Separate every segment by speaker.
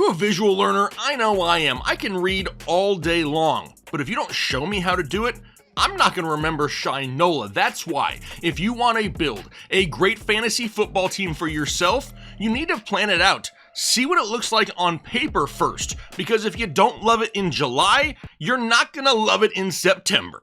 Speaker 1: you a visual learner? I know I am. I can read all day long, but if you don't show me how to do it, I'm not going to remember Shinola. That's why, if you want to build a great fantasy football team for yourself, you need to plan it out. See what it looks like on paper first, because if you don't love it in July, you're not going to love it in September.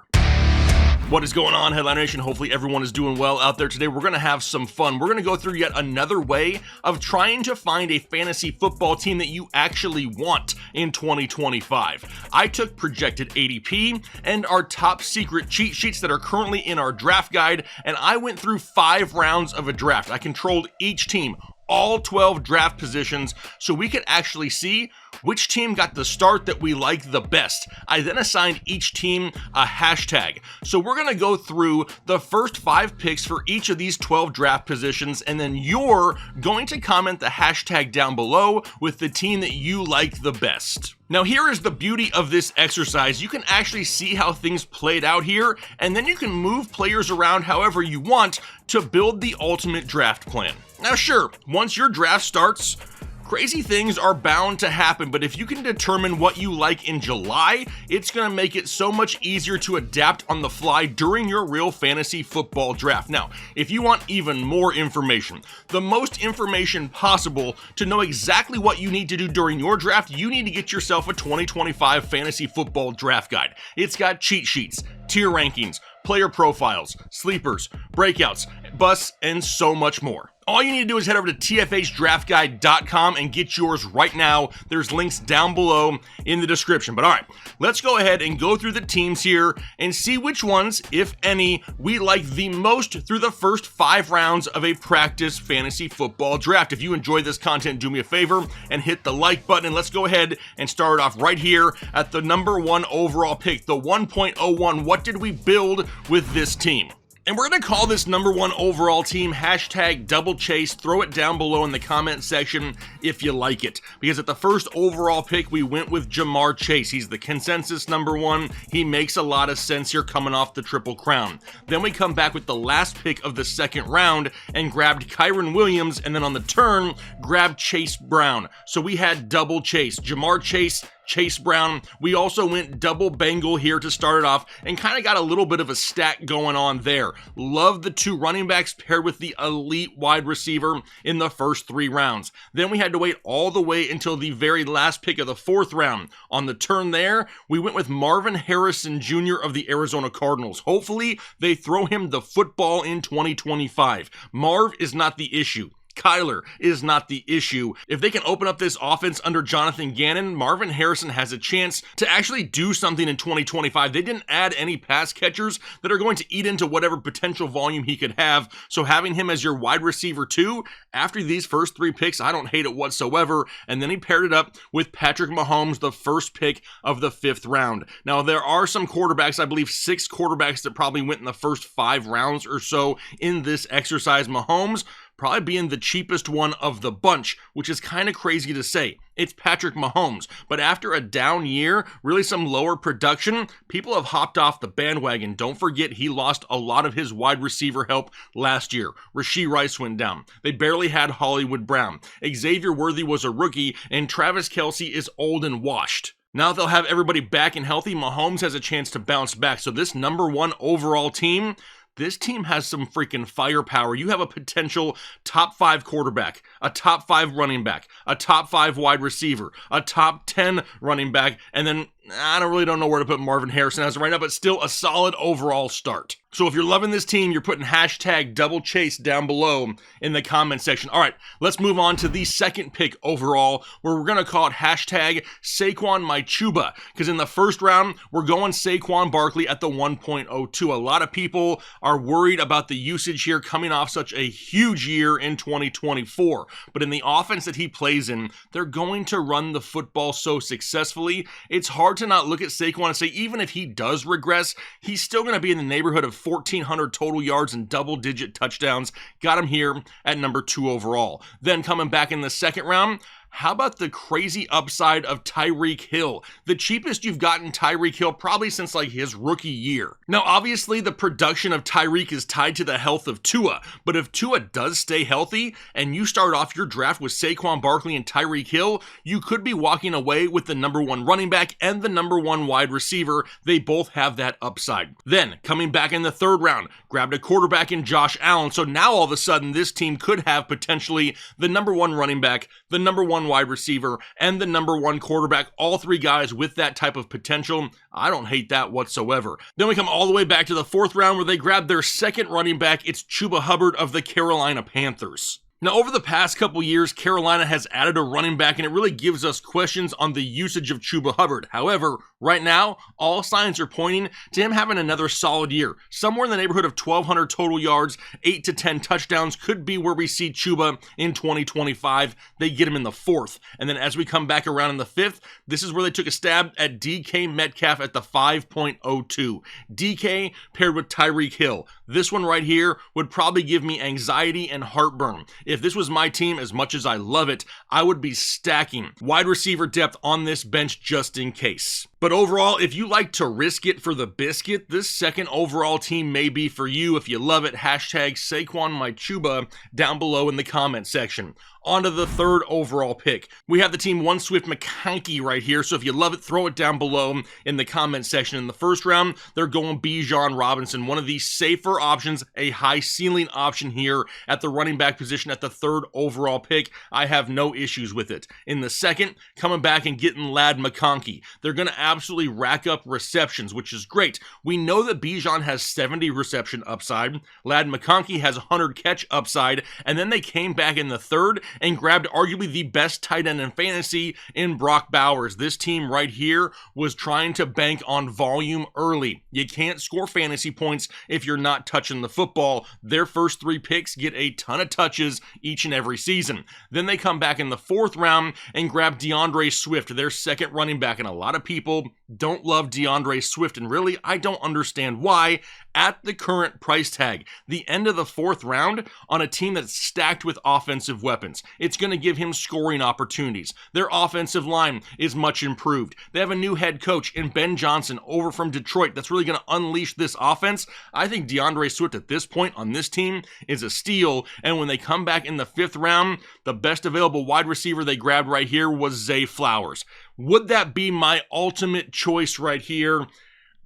Speaker 1: What is going on, Headline Nation? Hopefully everyone is doing well out there today. We're going to have some fun. We're going to go through yet another way of trying to find a fantasy football team that you actually want in 2025. I took projected ADP and our top secret cheat sheets that are currently in our draft guide, and I went through 5 rounds of a draft. I controlled each team, all 12 draft positions, so we could actually see which team got the start that we like the best. I then assigned each team a hashtag. So we're going to go through the first 5 picks for each of these 12 draft positions, and then you're going to comment the hashtag down below with the team that you like the best. Now here is the beauty of this exercise. You can actually see how things played out here, and then you can move players around however you want to build the ultimate draft plan. Now sure, once your draft starts, crazy things are bound to happen, but if you can determine what you like in July, it's going to make it so much easier to adapt on the fly during your real fantasy football draft. Now, if you want even more information, the most information possible to know exactly what you need to do during your draft, you need to get yourself a 2025 fantasy football draft guide. It's got cheat sheets, tier rankings, player profiles, sleepers, breakouts, busts, and so much more. All you need to do is head over to tfhdraftguide.com and get yours right now. There's links down below in the description. But all right, let's go ahead and go through the teams here and see which ones, if any, we like the most through the first 5 rounds of a practice fantasy football draft. If you enjoy this content, do me a favor and hit the like button. And let's go ahead and start off right here at the number 1 overall pick, the 1.01. What did we build with this team? And we're going to call this number 1 overall team hashtag double chase. Throw it down below in the comment section if you like it. Because at the first overall pick, we went with Jamar Chase. He's the consensus number 1. He makes a lot of sense here coming off the Triple Crown. Then we come back with the last pick of the second round and grabbed Kyren Williams. And then on the turn, grabbed Chase Brown. So we had double chase. Jamar Chase, Chase Brown. We also went double Bengal here to start it off and kind of got a little bit of a stack going on there. Love the 2 running backs paired with the elite wide receiver in the first 3 rounds. Then we had to wait all the way until the very last pick of the 4th round. On the turn there, we went with Marvin Harrison Jr. of the Arizona Cardinals. Hopefully, they throw him the football in 2025. Marv is not the issue. Kyler is not the issue. If they can open up this offense under Jonathan Gannon, Marvin Harrison has a chance to actually do something in 2025. They didn't add any pass catchers that are going to eat into whatever potential volume he could have. So having him as your wide receiver too, after these first 3 picks, I don't hate it whatsoever. And then he paired it up with Patrick Mahomes, the first pick of the 5th round. Now there are some quarterbacks, I believe 6 quarterbacks that probably went in the first 5 rounds or so in this exercise. Mahomes probably being the cheapest one of the bunch, which is kind of crazy to say. It's Patrick Mahomes, but after a down year, really some lower production, people have hopped off the bandwagon. Don't forget he lost a lot of his wide receiver help last year. Rashee Rice went down. They barely had Hollywood Brown. Xavier Worthy was a rookie, and Travis Kelce is old and washed. Now that they'll have everybody back and healthy, Mahomes has a chance to bounce back. So this number 1 overall team, this team has some freaking firepower. You have a potential top 5 quarterback, a top 5 running back, a top 5 wide receiver, a top 10 running back, and then I don't know where to put Marvin Harrison as of right now, but still a solid overall start. So if you're loving this team, you're putting hashtag double chase down below in the comment section. All right, let's move on to the second pick overall, where we're going to call it hashtag Saquon my Chuba, because in the first round, we're going Saquon Barkley at the 1.02. A lot of people are worried about the usage here coming off such a huge year in 2024, but in the offense that he plays in, they're going to run the football so successfully. It's hard to not look at Saquon and say, even if he does regress, he's still going to be in the neighborhood of 1,400 total yards and double-digit touchdowns. Got him here at number 2 overall. Then coming back in the second round, How about the crazy upside of Tyreek Hill? The cheapest you've gotten Tyreek Hill probably since like his rookie year. Now, obviously, the production of Tyreek is tied to the health of Tua, but if Tua does stay healthy and you start off your draft with Saquon Barkley and Tyreek Hill, you could be walking away with the number one running back and the number one wide receiver. They both have that upside. Then, coming back in the third round, grabbed a quarterback in Josh Allen. So now all of a sudden, this team could have potentially the number one running back, the number one wide receiver, and the number one quarterback, all three guys with that type of potential. I don't hate that whatsoever. Then we come all the way back to the fourth round where they grab their second running back. It's Chuba Hubbard of the Carolina Panthers. Now, over the past couple years, Carolina has added a running back, and it really gives us questions on the usage of Chuba Hubbard. However, right now, all signs are pointing to him having another solid year. Somewhere in the neighborhood of 1,200 total yards, 8 to 10 touchdowns could be where we see Chuba in 2025. They get him in the fourth. And then as we come back around in the fifth, this is where they took a stab at DK Metcalf at the 5.02. DK paired with Tyreek Hill. This one right here would probably give me anxiety and heartburn. If this was my team, as much as I love it, I would be stacking wide receiver depth on this bench just in case. But overall, if you like to risk it for the biscuit, this second overall team may be for you. If you love it, hashtag Saquon my Chuba down below in the comment section. On to the third overall pick. We have the team One Swift McConkey right here, so if you love it, throw it down below in the comment section. In the first round, they're going Bijan Robinson, one of the safer options, a high ceiling option here at the running back position at the third overall pick. I have no issues with it. In the second, coming back and getting Lad McConkey. They're going to absolutely rack up receptions, which is great. We know that Bijan has 70 reception upside. Lad McConkey has 100 catch upside, and then they came back in the third and grabbed arguably the best tight end in fantasy in Brock Bowers. This team right here was trying to bank on volume early. You can't score fantasy points if you're not touching the football. Their first three picks get a ton of touches each and every season. Then they come back in the fourth round and grab DeAndre Swift, their second running back, and a lot of people don't love DeAndre Swift, and really, I don't understand why. At the current price tag, the end of the fourth round on a team that's stacked with offensive weapons, it's going to give him scoring opportunities. Their offensive line is much improved. They have a new head coach in Ben Johnson over from Detroit that's really going to unleash this offense. I think DeAndre Swift at this point on this team is a steal, and when they come back in the fifth round, the best available wide receiver they grabbed right here was Zay Flowers. Would that be my ultimate choice right here?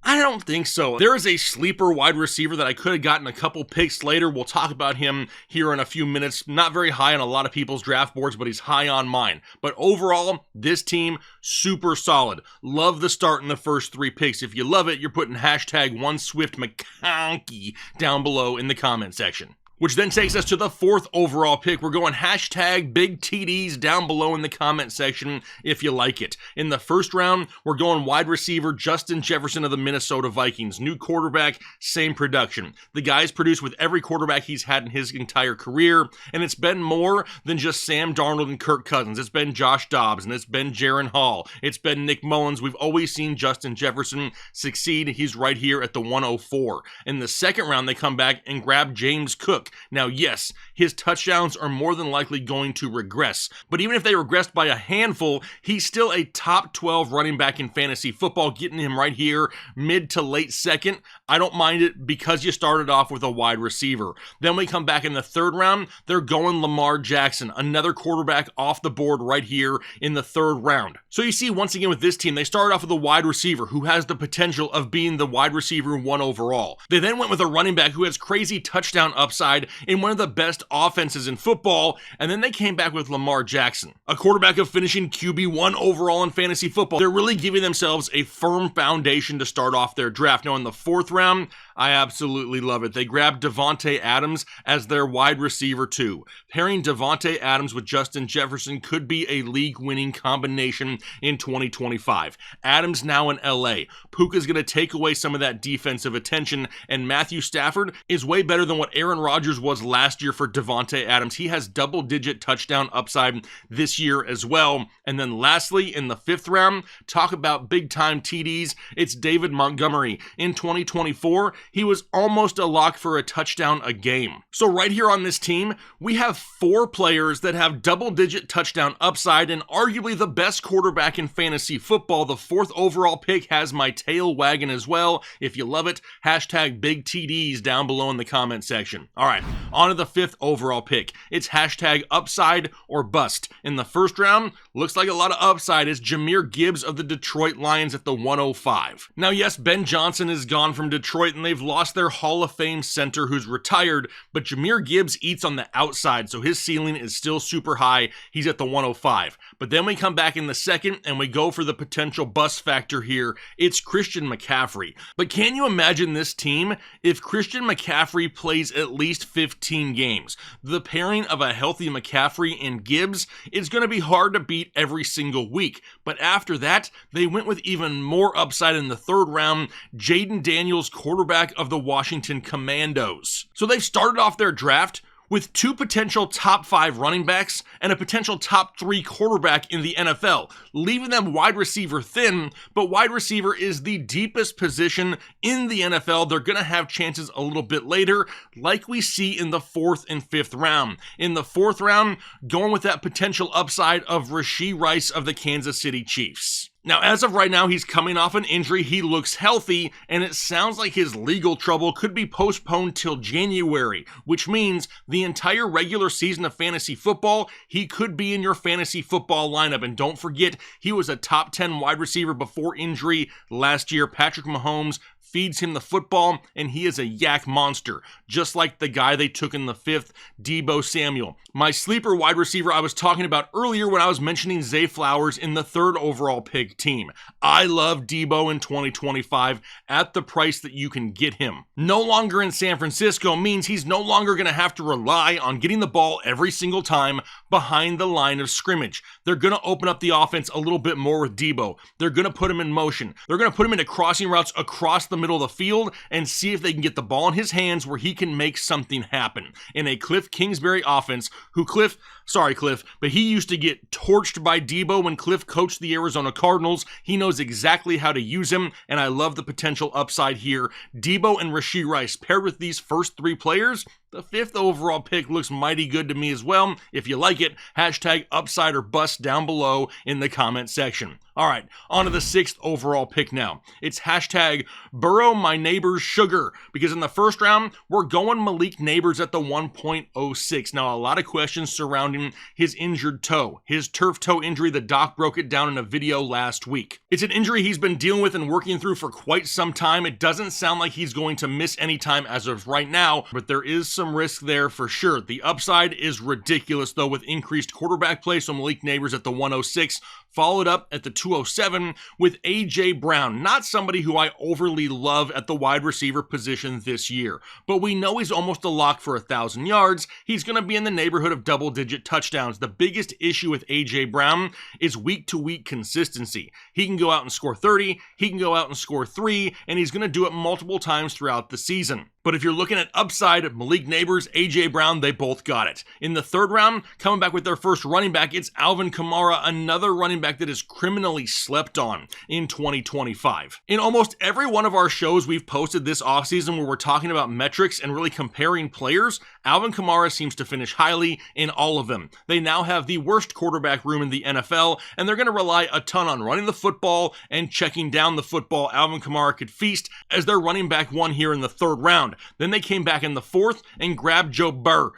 Speaker 1: I don't think so. There is a sleeper wide receiver that I could have gotten a couple picks later. We'll talk about him here in a few minutes. Not very high on a lot of people's draft boards, but he's high on mine. But overall, this team, super solid. Love the start in the first three picks. If you love it, you're putting hashtag One Swift McConkey down below in the comment section. Which then takes us to the fourth overall pick. We're going hashtag big TDs down below in the comment section if you like it. In the first round, we're going wide receiver Justin Jefferson of the Minnesota Vikings. New quarterback, same production. The guy's produced with every quarterback he's had in his entire career, and it's been more than just Sam Darnold and Kirk Cousins. It's been Josh Dobbs, and it's been Jaron Hall. It's been Nick Mullins. We've always seen Justin Jefferson succeed. He's right here at the 104. In the second round, they come back and grab James Cook. Now, yes, his touchdowns are more than likely going to regress, but even if they regressed by a handful, he's still a top 12 running back in fantasy football, getting him right here mid to late second. I don't mind it because you started off with a wide receiver. Then we come back in the third round, they're going Lamar Jackson, another quarterback off the board right here in the third round. So you see, once again with this team, they started off with a wide receiver who has the potential of being the wide receiver one overall. They then went with a running back who has crazy touchdown upside in one of the best offenses in football, and then they came back with Lamar Jackson, a quarterback of finishing QB1 overall in fantasy football. They're really giving themselves a firm foundation to start off their draft. Now in the fourth round, I absolutely love it. They grabbed Davante Adams as their wide receiver too. Pairing Davante Adams with Justin Jefferson could be a league-winning combination in 2025. Adams now in LA. Puka's going to take away some of that defensive attention, and Matthew Stafford is way better than what Aaron Rodgers was last year for Davante Adams. He has double-digit touchdown upside this year as well. And then lastly, in the fifth round, talk about big-time TDs, it's David Montgomery. In 2024, he was almost a lock for a touchdown a game. So right here on this team, we have 4 players that have double-digit touchdown upside, and arguably the best quarterback in fantasy football. The 4th overall pick has my tail wagging as well. If you love it, hashtag big TDs down below in the comment section. All right, on to the 5th overall pick. It's hashtag upside or bust. In the first round, looks like a lot of upside is Jahmyr Gibbs of the Detroit Lions at the 105. Now, yes, Ben Johnson is gone from Detroit and they've lost their Hall of Fame center who's retired, but Jahmyr Gibbs eats on the outside, so his ceiling is still super high. He's at the 105. But then we come back in the second and we go for the potential bust factor here. It's Christian McCaffrey. But can you imagine this team if Christian McCaffrey plays at least 15 games? The pairing of a healthy McCaffrey and Gibbs is going to be hard to beat every single week. But after that, they went with even more upside in the 3rd round, Jaden Daniels, quarterback of the Washington Commandos. So they've started off their draft with 2 potential top 5 running backs and a potential top 3 quarterback in the NFL, leaving them wide receiver thin, but wide receiver is the deepest position in the NFL. They're going to have chances a little bit later, like we see in the 4th and 5th round. In the 4th round, going with that potential upside of Rashee Rice of the Kansas City Chiefs. Now, as of right now, he's coming off an injury. He looks healthy, and it sounds like his legal trouble could be postponed till January, which means the entire regular season of fantasy football, he could be in your fantasy football lineup. And don't forget, he was a top 10 wide receiver before injury last year. Patrick Mahomes feeds him the football, and he is a yak monster, just like the guy they took in the 5th, Deebo Samuel. My sleeper wide receiver I was talking about earlier when I was mentioning Zay Flowers in the 3rd overall pick team. I love Deebo in 2025 at the price that you can get him. No longer in San Francisco means he's no longer going to have to rely on getting the ball every single time behind the line of scrimmage. They're going to open up the offense a little bit more with Deebo. They're going to put him in motion. They're going to put him into crossing routes across the middle of the field and see if they can get the ball in his hands where he can make something happen. In a Cliff Kingsbury offense, sorry Cliff, but he used to get torched by Deebo when Cliff coached the Arizona Cardinals. He knows exactly how to use him, and I love the potential upside here. Deebo and Rashee Rice paired with these first 3 players, the 5th overall pick looks mighty good to me as well. If you like it, hashtag upside or bust down below in the comment section. All right, on to the 6th overall pick now. It's hashtag Burrow my neighbor's sugar, because in the 1st round, we're going Malik Neighbors at the 1.06. Now, a lot of questions surrounding his injured toe, his turf toe injury. The doc broke it down in a video last week. It's an injury he's been dealing with and working through for quite some time. It doesn't sound like he's going to miss any time as of right now, but there is some risk there for sure. The upside is ridiculous, though, with increased quarterback play, so Malik Neighbors at the 106, followed up at the 207 with A.J. Brown. Not somebody who I overly love at the wide receiver position this year, but we know he's almost a lock for 1,000 yards. He's going to be in the neighborhood of double-digit touchdowns. The biggest issue with A.J. Brown is week-to-week consistency. He can go out and score 30, he can go out and score 3, and he's going to do it multiple times throughout the season. But if you're looking at upside, Malik Neighbors, A.J. Brown, they both got it. In the 3rd round, coming back with their first running back, it's Alvin Kamara, another running back that is criminally slept on in 2025. In almost every one of our shows we've posted this offseason where we're talking about metrics and really comparing players, Alvin Kamara seems to finish highly in all of them. They now have the worst quarterback room in the NFL, and they're going to rely a ton on running the football and checking down the football. Alvin Kamara could feast as their running back 1 here in the 3rd round. Then they came back in the 4th and grabbed Joe Burrow,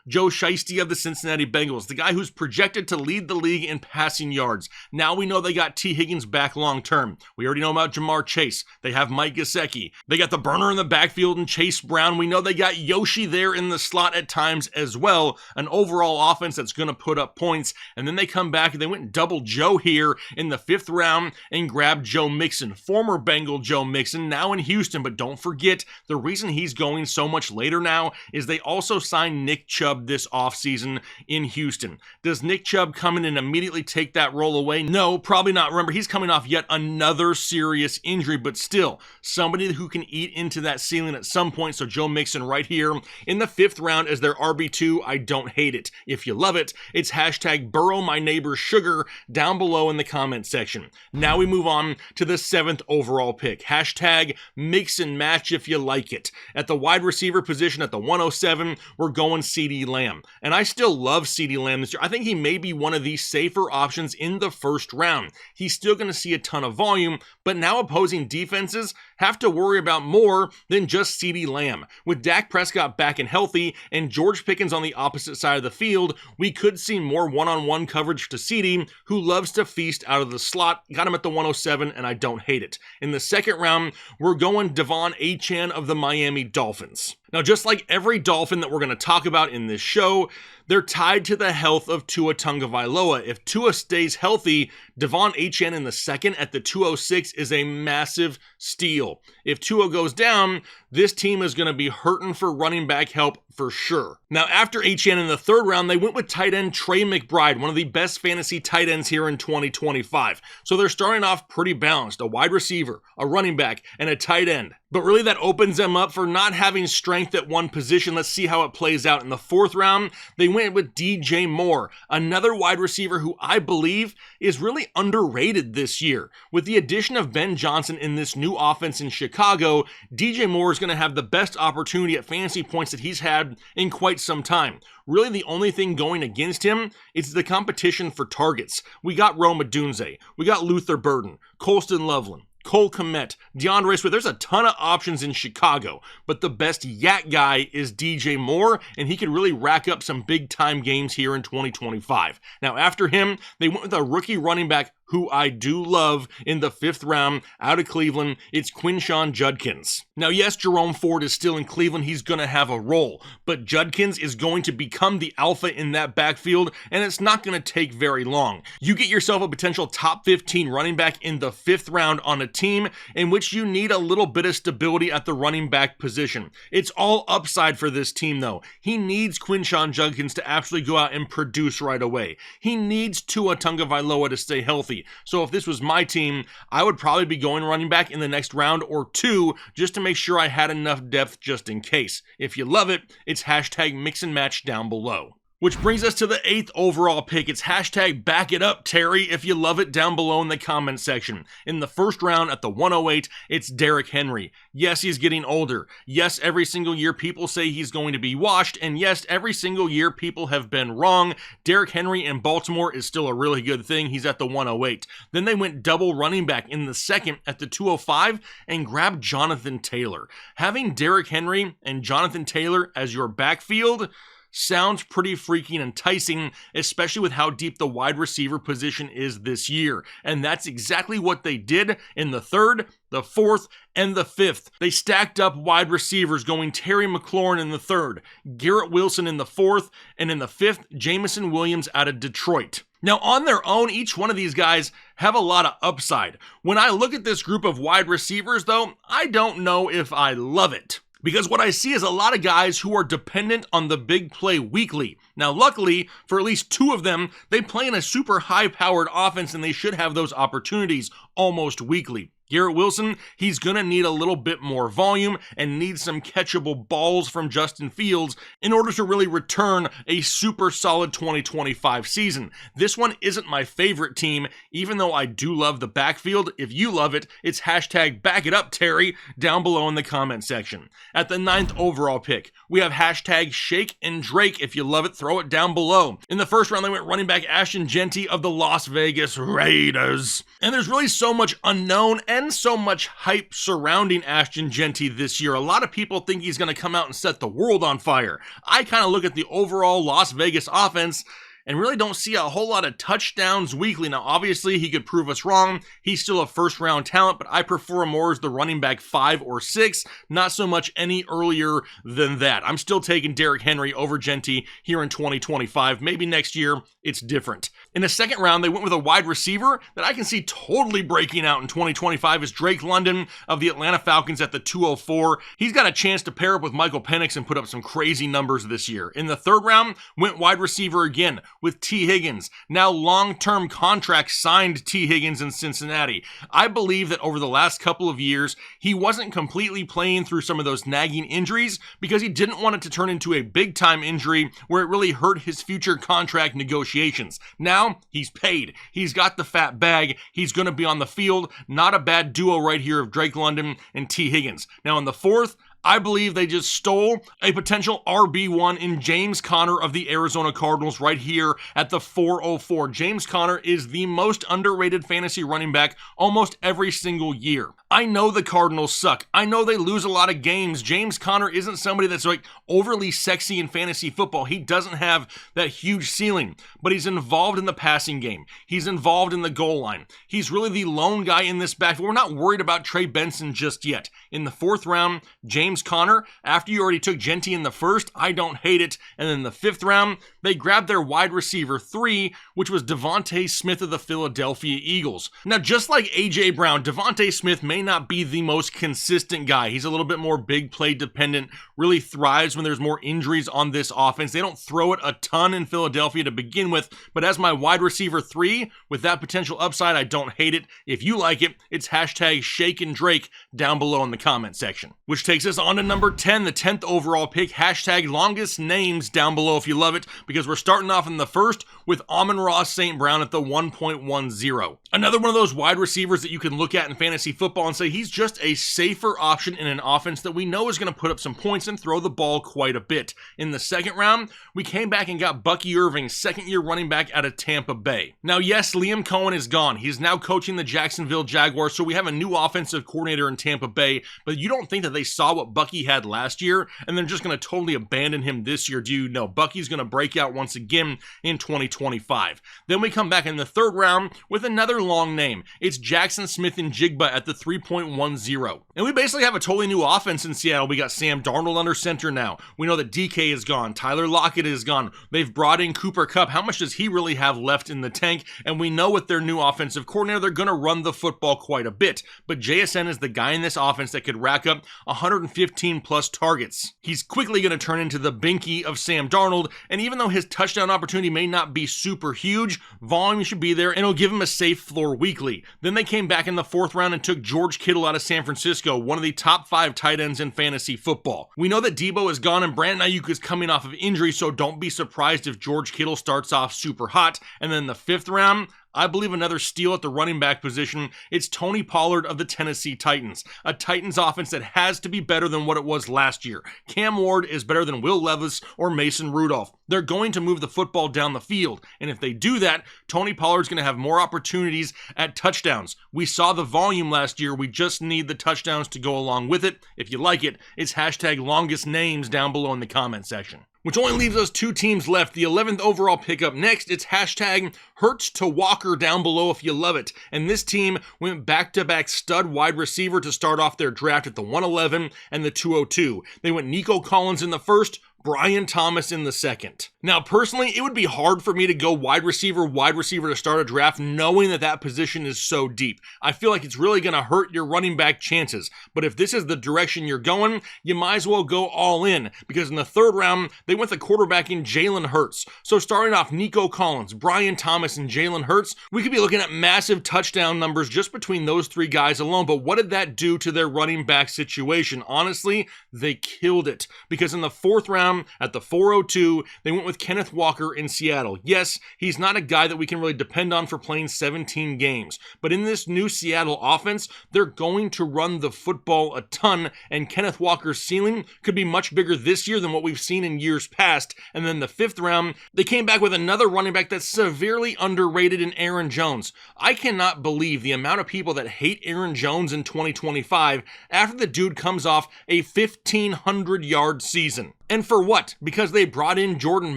Speaker 1: Joe Shiesty of the Cincinnati Bengals, the guy who's projected to lead the league in passing yards. Now we know they got T. Higgins back long term. We already know about Jamar Chase. They have Mike Gesicki. They got the burner in the backfield and Chase Brown. We know they got Yoshi there in the slot at times as well. An overall offense that's going to put up points. And then they come back and they went and double Joe here in the 5th round and grabbed Joe Mixon, former Bengal Joe Mixon, now in Houston. But don't forget The reason he's going so much later now is they also signed Nick Chubb this offseason in Houston. Does Nick Chubb come in and immediately take that role away? No, probably not. Remember, he's coming off yet another serious injury, but still, somebody who can eat into that ceiling at some point. So Joe Mixon right here in the 5th round as their RB2. I don't hate it. If you love it, it's hashtag Burrow my neighbor sugar down below in the comment section. Now we move on to the 7th overall pick. Hashtag mix and match if you like it. At the wide receiver position at the 107, we're going CeeDee Lamb. And I still love CeeDee Lamb this year. I think he may be one of the safer options in the 1st round. He's still going to see a ton of volume, but now opposing defenses have to worry about more than just CeeDee Lamb. With Dak Prescott back and healthy and George Pickens on the opposite side of the field, we could see more one-on-one coverage to CeeDee, who loves to feast out of the slot. Got him at the 107, and I don't hate it. In the 2nd round, we're going Devon Achane of the Miami Dolphins. Now, just like every Dolphin that we're going to talk about in this show, they're tied to the health of Tua Tagovailoa. If Tua stays healthy, Devon Achane in the 2nd at the 206 is a massive steal. If Tua goes down, this team is going to be hurting for running back help for sure. Now, after Achane in the 3rd round, they went with tight end Trey McBride, one of the best fantasy tight ends here in 2025. So they're starting off pretty balanced, a wide receiver, a running back, and a tight end. But really that opens them up for not having strength at one position. Let's see how it plays out. In the 4th round, they went with DJ Moore, another wide receiver who I believe is really underrated this year. With the addition of Ben Johnson in this new offense in Chicago, DJ Moore is going to have the best opportunity at fantasy points that he's had in quite some time. Really, the only thing going against him is the competition for targets. We got Rome Odunze, we got Luther Burden, Colston Loveland, Cole Kmet, DeAndre Swift. There's a ton of options in Chicago, but the best yak guy is DJ Moore, and he could really rack up some big-time games here in 2025. Now, after him, they went with a rookie running back who I do love in the 5th round out of Cleveland. It's Quinshon Judkins. Now, yes, Jerome Ford is still in Cleveland. He's going to have a role, but Judkins is going to become the alpha in that backfield, and it's not going to take very long. You get yourself a potential top 15 running back in the 5th round on a team in which you need a little bit of stability at the running back position. It's all upside for this team, though. He needs Quinshon Judkins to actually go out and produce right away. He needs Tua Tagovailoa to stay healthy. So if this was my team, I would probably be going running back in the next round or 2 just to make sure I had enough depth just in case. If you love it, it's hashtag mix and match down below. Which brings us to the 8th overall pick. It's hashtag back it up, Terry, if you love it down below in the comment section. In the 1st round at the 108, it's Derrick Henry. Yes, he's getting older. Yes, every single year people say he's going to be washed. And yes, every single year people have been wrong. Derrick Henry in Baltimore is still a really good thing. He's at the 108. Then they went double running back in the 2nd at the 205 and grabbed Jonathan Taylor. Having Derrick Henry and Jonathan Taylor as your backfield sounds pretty freaking enticing, especially with how deep the wide receiver position is this year. And that's exactly what they did in the 3rd, the 4th, and the 5th. They stacked up wide receivers, going Terry McLaurin in the 3rd, Garrett Wilson in the 4th, and in the 5th, Jameson Williams out of Detroit. Now, on their own, each one of these guys have a lot of upside. When I look at this group of wide receivers, though, I don't know if I love it. Because what I see is a lot of guys who are dependent on the big play weekly. Now, luckily, for at least 2 of them, they play in a super high-powered offense, and they should have those opportunities almost weekly. Garrett Wilson, he's going to need a little bit more volume and need some catchable balls from Justin Fields in order to really return a super solid 2025 season. This one isn't my favorite team, even though I do love the backfield. If you love it, it's hashtag back it up, Terry, down below in the comment section. At the 9th overall pick, we have hashtag Shake and Drake. If you love it, throw it down below. In the 1st round, they went running back Ashton Jeanty of the Las Vegas Raiders. And there's really so much unknown and so much hype surrounding Ashton Jeanty this year. A lot of people think he's going to come out and set the world on fire. I kind of look at the overall Las Vegas offense, and really don't see a whole lot of touchdowns weekly. Now, obviously, he could prove us wrong. He's still a first-round talent, but I prefer him more as the running back 5 or 6, not so much any earlier than that. I'm still taking Derrick Henry over Genty here in 2025. Maybe next year, it's different. In the second round, they went with a wide receiver that I can see totally breaking out in 2025 is Drake London of the Atlanta Falcons at the 204. He's got a chance to pair up with Michael Penix and put up some crazy numbers this year. In the third round, went wide receiver again with T. Higgins. Now long-term contract signed T. Higgins in Cincinnati. I believe that over the last couple of years, he wasn't completely playing through some of those nagging injuries because he didn't want it to turn into a big-time injury where it really hurt his future contract negotiations. Now, he's paid. He's got the fat bag. He's going to be on the field. Not a bad duo right here of Drake London and T. Higgins. Now, in the fourth, I believe they just stole a potential RB1 in James Conner of the Arizona Cardinals right here at the 404. James Conner is the most underrated fantasy running back almost every single year. I know the Cardinals suck. I know they lose a lot of games. James Conner isn't somebody that's like overly sexy in fantasy football. He doesn't have that huge ceiling, but he's involved in the passing game. He's involved in the goal line. He's really the lone guy in this backfield. We're not worried about Trey Benson just yet. In the fourth round, James Conner, after you already took Genty in the first, I don't hate it. And then the fifth round, they grabbed their wide receiver 3, which was Devontae Smith of the Philadelphia Eagles. Now, just like A.J. Brown, Devontae Smith may not be the most consistent guy. He's a little bit more big play dependent, really thrives when there's more injuries on this offense. They don't throw it a ton in Philadelphia to begin with, but as my wide receiver 3, with that potential upside, I don't hate it. If you like it, it's hashtag Shake and Drake down below in the comment section. Which takes us on to number 10, the 10th overall pick, hashtag longest names down below if you love it, because we're starting off in the first with Amon-Ra St. Brown at the 1.10. Another one of those wide receivers that you can look at in fantasy football and say he's just a safer option in an offense that we know is going to put up some points and throw the ball quite a bit. In the second round, we came back and got Bucky Irving, second-year running back out of Tampa Bay. Now, yes, Liam Cohen is gone. He's now coaching the Jacksonville Jaguars, so we have a new offensive coordinator in Tampa Bay, but you don't think that they saw what Bucky had last year and they're just going to totally abandon him this year, do you? No, Bucky's going to break out once again in 2025. Then we come back in the third round with another long name. It's Jackson Smith-Njigba at the 3.10. And we basically have a totally new offense in Seattle. We got Sam Darnold under center now. We know that DK is gone. Tyler Lockett is gone. They've brought in Cooper Kupp. How much does he really have left in the tank? And we know with their new offensive coordinator, they're going to run the football quite a bit. But JSN is the guy in this offense that could rack up 115 plus targets. He's quickly going to turn into the Binky of Sam Darnold. And even though his touchdown opportunity may not be super huge, volume should be there and it'll give him a safe floor weekly. Then they came back in the fourth round and took George Kittle out of San Francisco, one of the top 5 tight ends in fantasy football. We know that Debo is gone and Brandon Ayuk is coming off of injury, so don't be surprised if George Kittle starts off super hot. And then the fifth round, I believe another steal at the running back position. It's Tony Pollard of the Tennessee Titans, a Titans offense that has to be better than what it was last year. Cam Ward is better than Will Levis or Mason Rudolph. They're going to move the football down the field, and if they do that, Tony Pollard's going to have more opportunities at touchdowns. We saw the volume last year. We just need the touchdowns to go along with it. If you like it, it's hashtag longest names down below in the comment section. Which only leaves us 2 teams left. The 11th overall pick up next. It's hashtag Hurts to Walker down below if you love it. And this team went back-to-back stud wide receiver to start off their draft at the 111 and the 202. They went Nico Collins in the first, Brian Thomas in the second. Now, personally, it would be hard for me to go wide receiver to start a draft knowing that that position is so deep. I feel like it's really going to hurt your running back chances. But if this is the direction you're going, you might as well go all in because in the third round, they went the quarterback in Jalen Hurts. So starting off Nico Collins, Brian Thomas, and Jalen Hurts, we could be looking at massive touchdown numbers just between those 3 guys alone. But what did that do to their running back situation? Honestly, they killed it because in the fourth round, at the 402, they went with Kenneth Walker in Seattle. Yes, he's not a guy that we can really depend on for playing 17 games, but in this new Seattle offense, they're going to run the football a ton, and Kenneth Walker's ceiling could be much bigger this year than what we've seen in years past. And then the fifth round, they came back with another running back that's severely underrated in Aaron Jones. I cannot believe the amount of people that hate Aaron Jones in 2025 after the dude comes off a 1,500-yard season. And for what? Because they brought in Jordan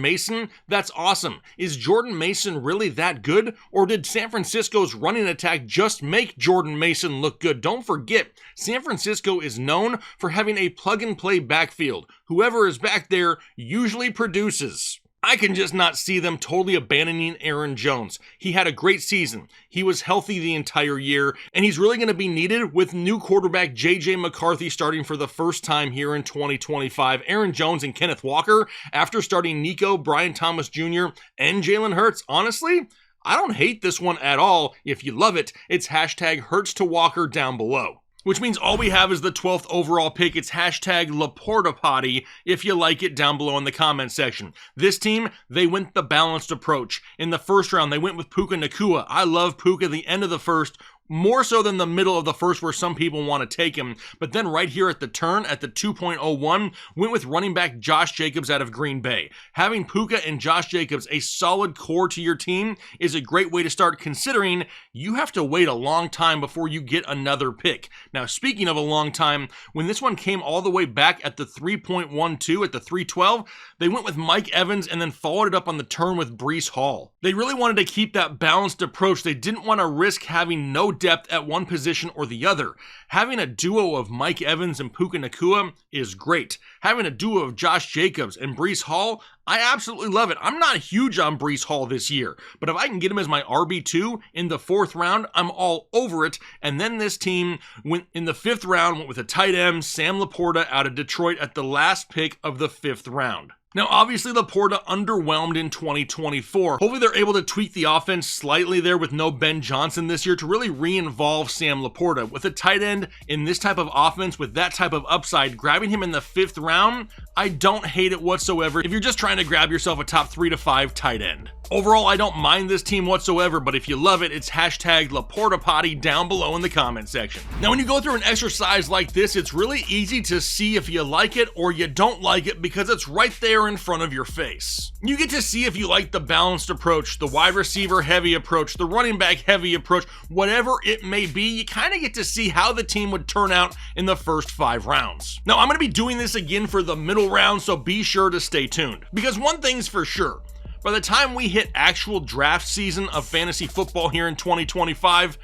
Speaker 1: Mason? That's awesome. Is Jordan Mason really that good? Or did San Francisco's running attack just make Jordan Mason look good? Don't forget, San Francisco is known for having a plug-and-play backfield. Whoever is back there usually produces. I can just not see them totally abandoning Aaron Jones. He had a great season. He was healthy the entire year, and he's really going to be needed with new quarterback J.J. McCarthy starting for the first time here in 2025. Aaron Jones and Kenneth Walker, after starting Nico, Brian Thomas Jr., and Jalen Hurts, honestly, I don't hate this one at all. If you love it, it's hashtag Hurts to Walker down below. Which means all we have is the 12th overall pick. It's hashtag LaPortaPotty if you like it down below in the comment section. This team, they went the balanced approach. In the first round, they went with Puka Nacua. I love Puka the end of the first, more so than the middle of the first where some people want to take him. But then right here at the turn, at the 2.01, went with running back Josh Jacobs out of Green Bay. Having Puka and Josh Jacobs a solid core to your team is a great way to start, considering you have to wait a long time before you get another pick. Now, speaking of a long time, when this one came all the way back at the 3.12, at the 312, they went with Mike Evans and then followed it up on the turn with Breece Hall. They really wanted to keep that balanced approach. They didn't want to risk having no depth at one position or the other. Having a duo of Mike Evans and Puka Nacua is great. Having a duo of Josh Jacobs and Breece Hall, I absolutely love it. I'm not huge on Breece Hall this year, but if I can get him as my RB2 in the 4th round, I'm all over it. And then this team went in the 5th round, went with a tight end, Sam Laporta out of Detroit at the last pick of the 5th round. Now, obviously, Laporta underwhelmed in 2024. Hopefully, they're able to tweak the offense slightly there with no Ben Johnson this year to really re-involve Sam Laporta. With a tight end in this type of offense, with that type of upside, grabbing him in the 5th round, I don't hate it whatsoever if you're just trying to grab yourself a top 3 to 5 tight end. Overall, I don't mind this team whatsoever, but if you love it, it's hashtag LaPortaPotty down below in the comment section. Now, when you go through an exercise like this, it's really easy to see if you like it or you don't like it because it's right there in front of your face. You get to see if you like the balanced approach, the wide receiver heavy approach, the running back heavy approach, whatever it may be. You kind of get to see how the team would turn out in the first 5 rounds. Now, I'm going to be doing this again for the middle round, so be sure to stay tuned. Because one thing's for sure, by the time we hit actual draft season of fantasy football here in 2025,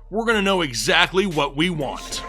Speaker 1: we're going to know exactly what we want.